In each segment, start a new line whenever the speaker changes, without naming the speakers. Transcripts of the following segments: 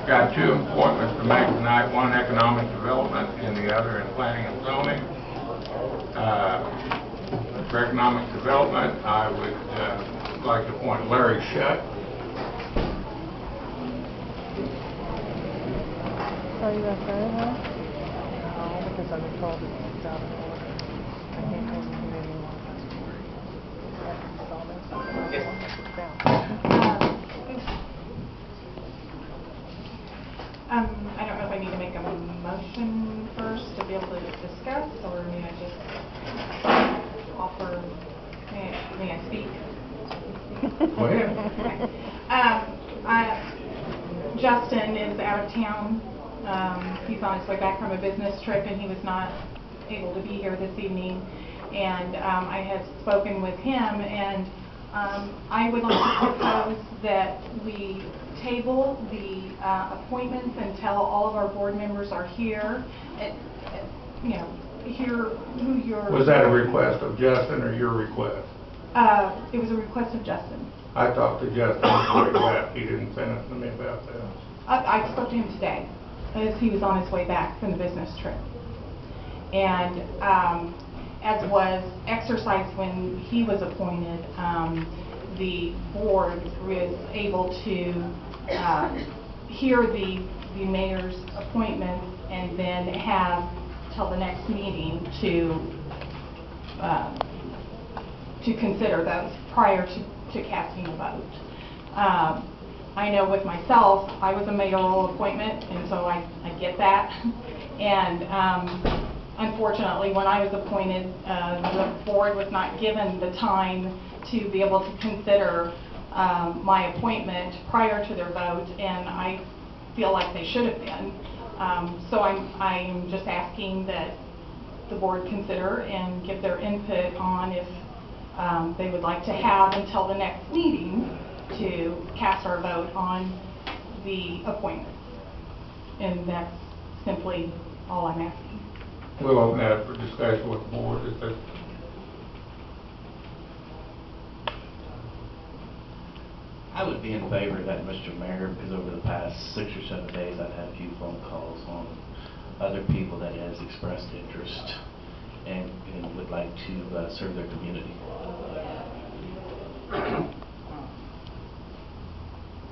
Got two appointments to make tonight, one economic development and the other in planning and zoning. For economic development, I would like to appoint Larry Shutt.
Are you okay, huh? No, because I've been told it's out of order. I can't take the committee anymore.
I don't know if I need to make a motion first to be able to discuss, or may I just offer, may I speak?
Go ahead.
Justin is out of town. He's on his way back from a business trip, and he was not able to be here this evening. And I have spoken with him, and I would like to propose that we table the appointments until all of our board members are here. Hear who your...
Was that a request of Justin or your request?
It was a request of Justin.
I talked to Justin before he left. He didn't send it to me about that.
I spoke to him today as he was on his way back from the business trip. And as was exercised when he was appointed, the board was able to hear the mayor's appointment and then have till the next meeting to consider those prior to casting a vote. I know with myself, I was a mayoral appointment, and so I get that. And unfortunately, when I was appointed, the board was not given the time to be able to consider my appointment prior to their vote, and I feel like they should have been. So I'm just asking that the board consider and give their input on if they would like to have until the next meeting to cast our vote on the appointment. And that's simply all I'm asking.
We'll open that up for discussion with the board. Is that...
I would be in favor of that, Mr. Mayor, because over the past 6 or 7 days I've had a few phone calls on other people that has expressed interest and would like to serve their community.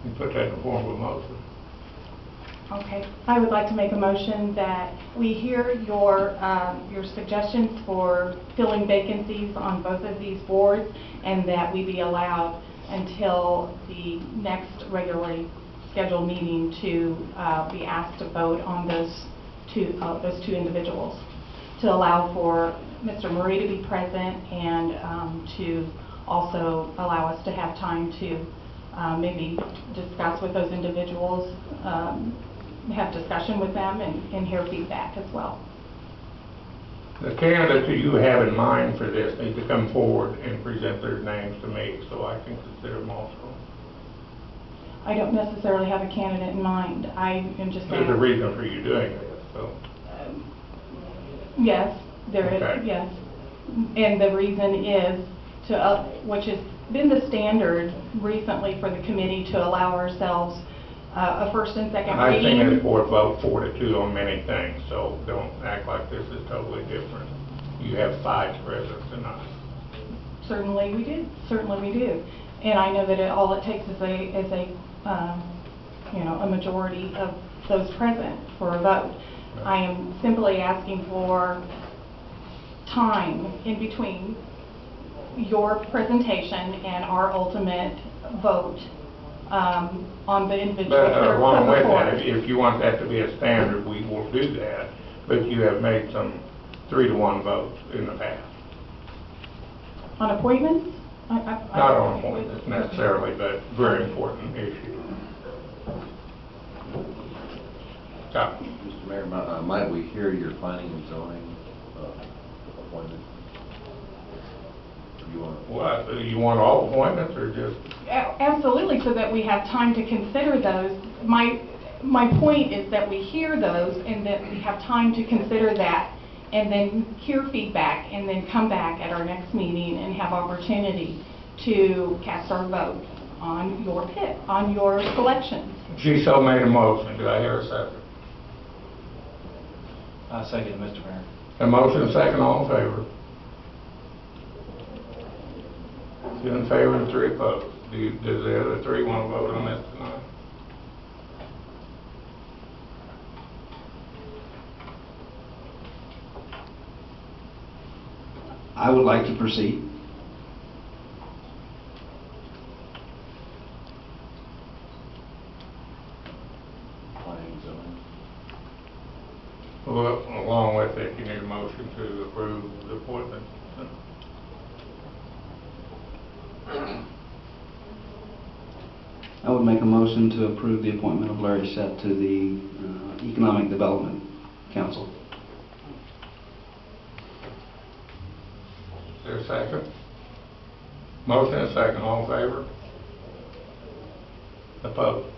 You put that in the form of a motion.
Okay. I would like to make a motion that we hear your suggestions for filling vacancies on both of these boards, and that we be allowed until the next regularly scheduled meeting to be asked to vote on those two individuals, to allow for Mr. Murry to be present and to also allow us to have time to maybe discuss with those individuals, have discussion with them, and hear feedback as well.
The candidates that you have in mind for this need to come forward and present their names to me so I can consider them also.
I don't necessarily have a candidate in mind. I am just...
There's a reason for you doing this, so...
Yes, there is,
okay.
yes. And the reason is to, which has been the standard recently for the committee, to allow ourselves a first and second reading.
I've seen this board vote 4-2 on many things, so don't act like this is totally different. You have 5 present tonight.
Certainly we do. Certainly we do. And I know that all it takes is a majority of those present for a vote. Right. I am simply asking for time in between your presentation and our ultimate vote on the individuals that are
along with
forward.
that, if you want that to be a standard, we will do that. But you have made some 3-to-1 votes in the past.
On appointments?
Not on appointments necessarily, but very important issue.
Mr. Mayor, might we hear your planning and zoning appointment?
What? You want all appointments or just?
Absolutely, so that we have time to consider those. My point is that we hear those and that we have time to consider that, and then hear feedback, and then come back at our next meeting and have opportunity to cast our vote on your pick, on your selections.
She so made a motion. Do I hear a second?
I second it, Mr. Mayor.
A motion and second, all in favor? 2 in favor and 3 opposed. Does the other 3 want to vote on this tonight?
I would like to proceed.
Planning and zoning.
Well, along with it, you need a motion to approve the appointment.
I would make a motion to approve the appointment of Larry Shutt to the Economic Development Council.
Is there a second? Motion and second, all in favor? Opposed?